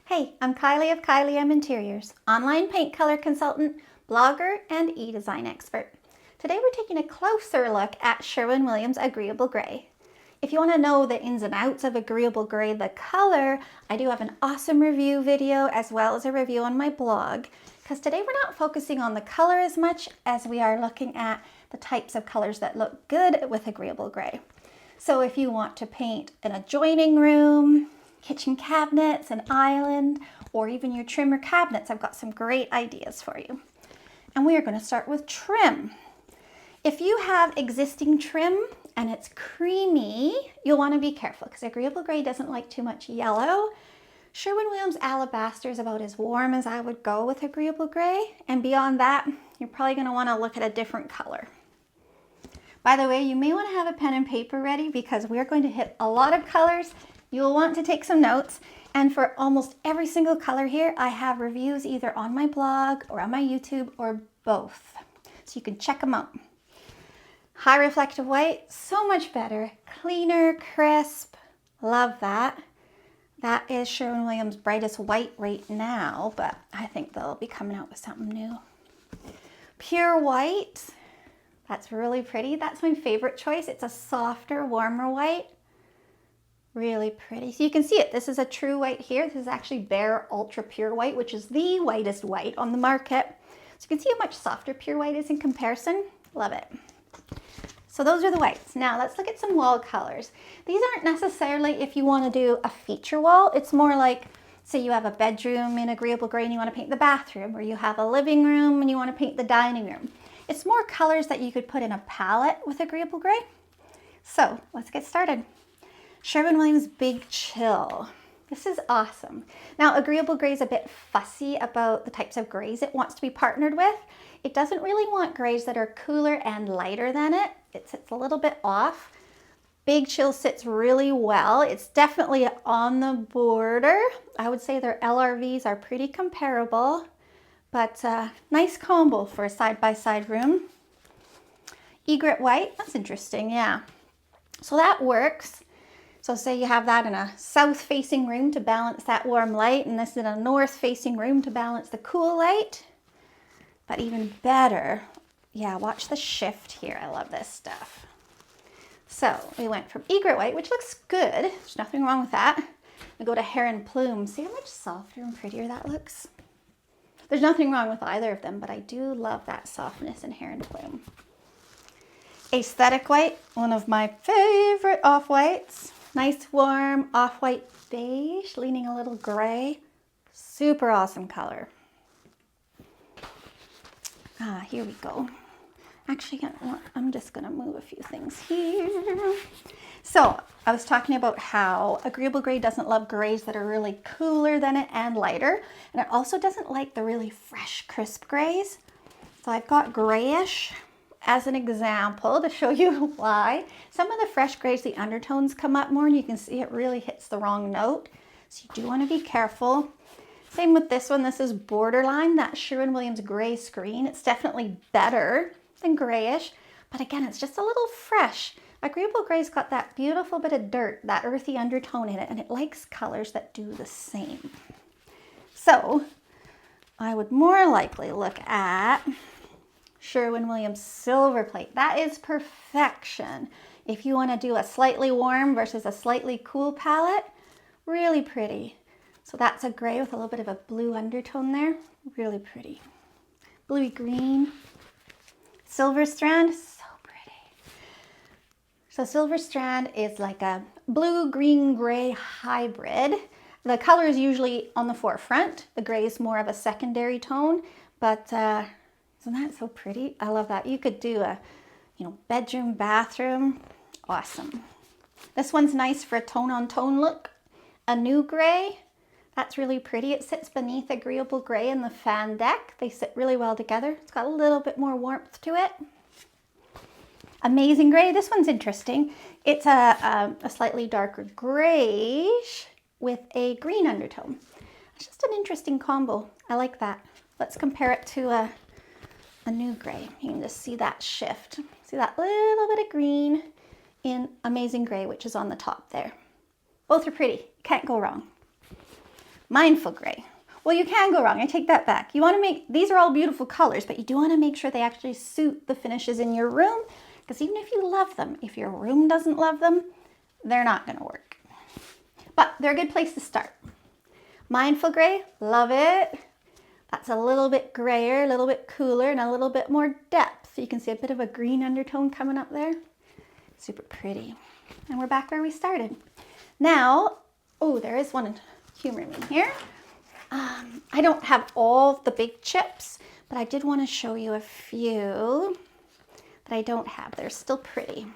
Hey, I'm Kylie of Kylie M Interiors, online paint color consultant, blogger, and e-design expert. Today we're taking a closer look at Sherwin Williams Agreeable Gray. If you want to know the ins and outs of Agreeable Gray, the color, I do have an awesome review video as well as a review on my blog, because today we're not focusing on the color as much as we are looking at the types of colors that look good with Agreeable Gray. So if you want to paint an adjoining room, kitchen cabinets, an island, or even your trimmer cabinets, I've got some great ideas for you. And we are going to start with trim. If you have existing trim and it's creamy, you'll want to be careful because Agreeable Gray doesn't like too much yellow. Sherwin Williams Alabaster is about as warm as I would go with Agreeable Gray. And beyond that, you're probably going to want to look at a different color. By the way, you may want to have a pen and paper ready because we're going to hit a lot of colors. You'll want to take some notes, and for almost every single color here, I have reviews either on my blog or on my YouTube or both, so you can check them out. High reflective white, so much better, cleaner, crisp, love that. That is Sherwin Williams' brightest white right now, but I think they'll be coming out with something new. Pure white, that's really pretty. That's my favorite choice. It's a softer, warmer white. Really pretty. So you can see it. This is a true white here. This is actually bare ultra pure white, which is the whitest white on the market. So you can see how much softer pure white is in comparison. Love it. So those are the whites. Now let's look at some wall colors. These aren't necessarily if you want to do a feature wall. It's more like, say you have a bedroom in Agreeable Gray and you want to paint the bathroom, or you have a living room and you want to paint the dining room. It's more colors that you could put in a palette with Agreeable Gray. So let's get started. Sherwin Williams Big Chill. This is awesome. Now, Agreeable Gray is a bit fussy about the types of grays it wants to be partnered with. It doesn't really want grays that are cooler and lighter than it. It sits a little bit off. Big Chill sits really well. It's definitely on the border. I would say their LRVs are pretty comparable, but nice combo for a side-by-side room. Egret White, that's interesting, yeah. So that works. So say you have that in a south-facing room to balance that warm light, and this in a north-facing room to balance the cool light. But even better, yeah, watch the shift here. I love this stuff. So we went from egret white, which looks good. There's nothing wrong with that. We go to heron plume. See how much softer and prettier that looks? There's nothing wrong with either of them, but I do love that softness in heron plume. Aesthetic white, one of my favorite off-whites. Nice warm off-white beige, leaning a little gray. Super awesome color. Here we go. Actually, I'm just gonna move a few things here. So I was talking about how Agreeable Gray doesn't love grays that are really cooler than it and lighter. And it also doesn't like the really fresh, crisp grays. So I've got grayish as an example to show you why. Some of the fresh grays, the undertones come up more and you can see it really hits the wrong note. So you do want to be careful. Same with this one. This is Borderline, that Sherwin Williams Gray screen. It's definitely better than grayish, but again, it's just a little fresh. Agreeable Gray's got that beautiful bit of dirt, that earthy undertone in it, and it likes colors that do the same. So I would more likely look at Sherwin Williams Silver Plate. That is perfection. If you want to do a slightly warm versus a slightly cool palette, really pretty. So that's a gray with a little bit of a blue undertone there. Really pretty. Bluey green. Silver Strand, so pretty. So Silver Strand is like a blue, green, gray hybrid. The color is usually on the forefront. The gray is more of a secondary tone, but isn't that so pretty? I love that. You could do a, bedroom, bathroom. Awesome. This one's nice for a tone-on-tone look. A new gray. That's really pretty. It sits beneath Agreeable Gray in the fan deck. They sit really well together. It's got a little bit more warmth to it. Amazing Gray. This one's interesting. It's a slightly darker grayish with a green undertone. It's just an interesting combo. I like that. Let's compare it to a new gray. You can just see that shift. See that little bit of green in Amazing Gray, which is on the top there. Both are pretty. Can't go wrong. Mindful Gray. Well, you can go wrong. I take that back. You want to make, these are all beautiful colors, but you do want to make sure they actually suit the finishes in your room, because even if you love them, if your room doesn't love them, they're not going to work. But they're a good place to start. Mindful Gray, love it. That's a little bit grayer, a little bit cooler, and a little bit more depth. You can see a bit of a green undertone coming up there. Super pretty. And we're back where we started. Now, oh, there is one, humor me here. I don't have all the big chips, but I did want to show you a few that I don't have. They're still pretty.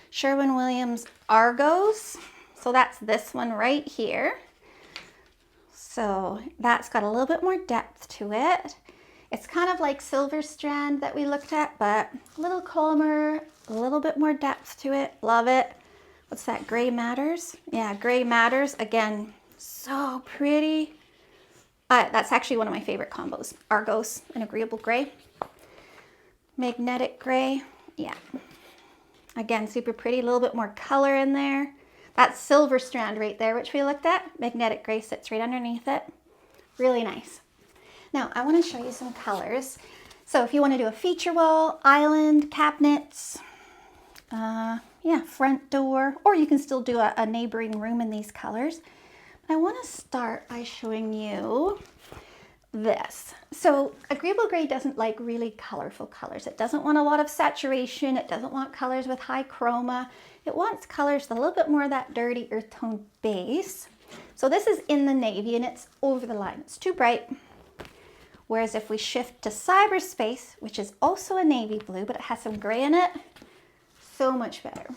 Sherwin Williams Argos. So that's this one right here. So that's got a little bit more depth to it. It's kind of like Silver Strand that we looked at, but a little calmer, a little bit more depth to it. Love it. What's that? Gray Matters? Yeah, Gray Matters. Again, so pretty. That's actually one of my favorite combos. Argos and Agreeable Gray. Magnetic Gray. Yeah. Again, super pretty. A little bit more color in there. That's Silver Strand right there, which we looked at. Magnetic Gray sits right underneath it. Really nice. Now, I want to show you some colors. So if you want to do a feature wall, island, cabinets, yeah, front door, or you can still do a neighboring room in these colors. I want to start by showing you this. So Agreeable Gray doesn't like really colorful colors. It doesn't want a lot of saturation. It doesn't want colors with high chroma. It wants colors with a little bit more of that dirty earth tone base. So this is in the navy and it's over the line. It's too bright. Whereas if we shift to Cyberspace, which is also a navy blue, but it has some gray in it, so much better.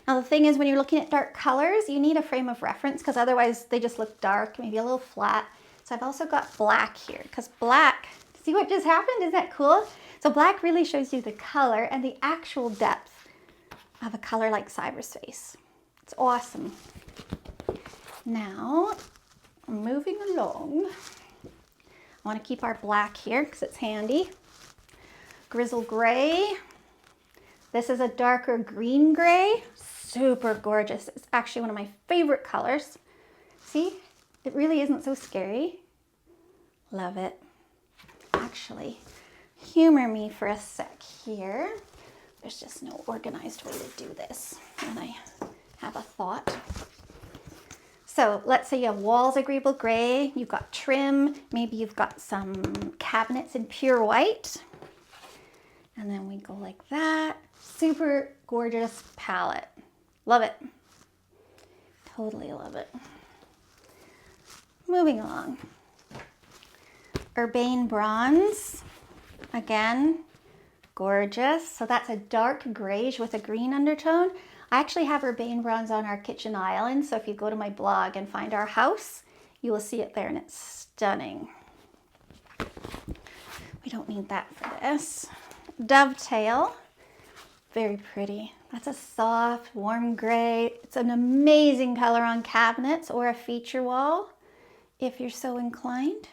Now the thing is, when you're looking at dark colors, you need a frame of reference because otherwise they just look dark, maybe a little flat. So I've also got black here because black, see what just happened? Isn't that cool? So black really shows you the color and the actual depth of a color like Cyberspace. It's awesome. Now, moving along, I want to keep our black here because it's handy. Grizzle Gray. This is a darker green gray. Super gorgeous. It's actually one of my favorite colors. See, it really isn't so scary. Love it. Actually, humor me for a sec here. There's just no organized way to do this when I have a thought. So let's say you have walls Agreeable Gray, you've got trim, maybe you've got some cabinets in pure white. And then we go like that. Super gorgeous palette. Love it. Totally love it. Moving along. Urbane Bronze. Again, gorgeous. So that's a dark greige with a green undertone. I actually have Urbane Bronze on our kitchen island. So if you go to my blog and find our house, you will see it there and it's stunning. We don't need that for this. Dovetail. Very pretty. That's a soft, warm gray. It's an amazing color on cabinets or a feature wall, if you're so inclined.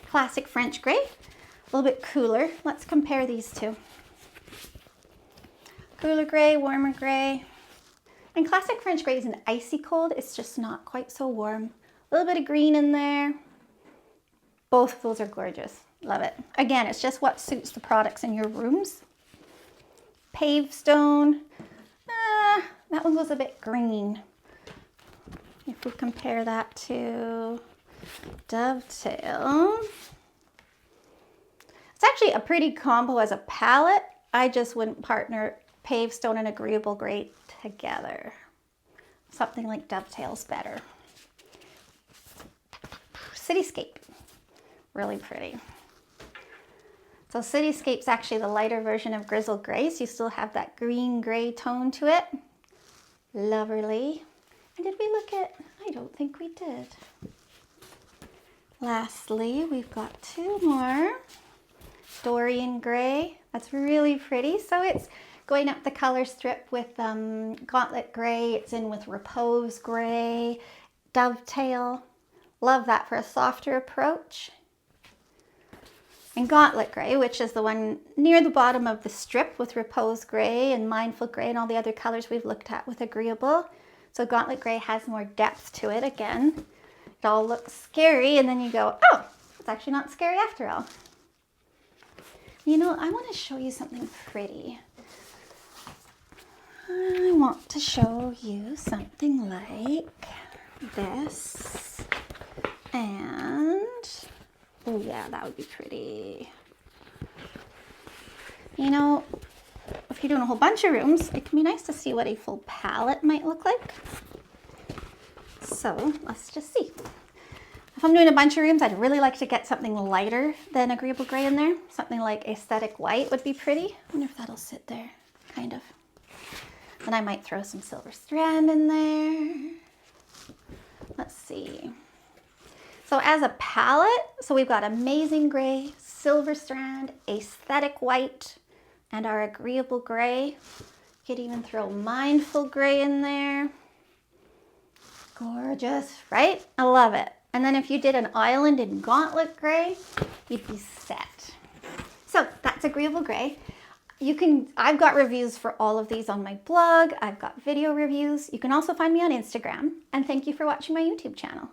Classic French gray, a little bit cooler. Let's compare these two. Cooler gray, warmer gray. And classic French gray is an icy cold. It's just not quite so warm. A little bit of green in there. Both of those are gorgeous. Love it. Again, it's just what suits the products in your rooms. Paved stone, that one goes a bit green. If we compare that to Dovetail, it's actually a pretty combo as a palette. I just wouldn't partner Paved Stone and Agreeable Gray together. Something like Dovetail's better. Cityscape, really pretty. So Cityscape's actually the lighter version of Grizzle Gray, so you still have that green gray tone to it. Lovely. And did we look at, I don't think we did. Lastly, we've got two more. Dorian Gray, that's really pretty. So it's going up the color strip with Gauntlet Gray, it's in with Repose Gray, Dovetail. Love that for a softer approach. And Gauntlet Gray, which is the one near the bottom of the strip with Repose Gray and Mindful Gray and all the other colors we've looked at with Agreeable. So Gauntlet Gray has more depth to it again. It all looks scary and then you go, oh, it's actually not scary after all. You know, I want to show you something pretty. I want to show you something like this. And, oh yeah, that would be pretty. You know, if you're doing a whole bunch of rooms, it can be nice to see what a full palette might look like. So let's just see. If I'm doing a bunch of rooms, I'd really like to get something lighter than Agreeable Gray in there. Something like Aesthetic White would be pretty. I wonder if that'll sit there, kind of. Then I might throw some Silver Strand in there. Let's see. So as a palette, so we've got Amazing Gray, Silver Strand, Aesthetic White, and our Agreeable Gray. You could even throw Mindful Gray in there. Gorgeous, right? I love it. And then if you did an island in Gauntlet Gray, you'd be set. So that's Agreeable Gray. I've got reviews for all of these on my blog. I've got video reviews. You can also find me on Instagram. And thank you for watching my YouTube channel.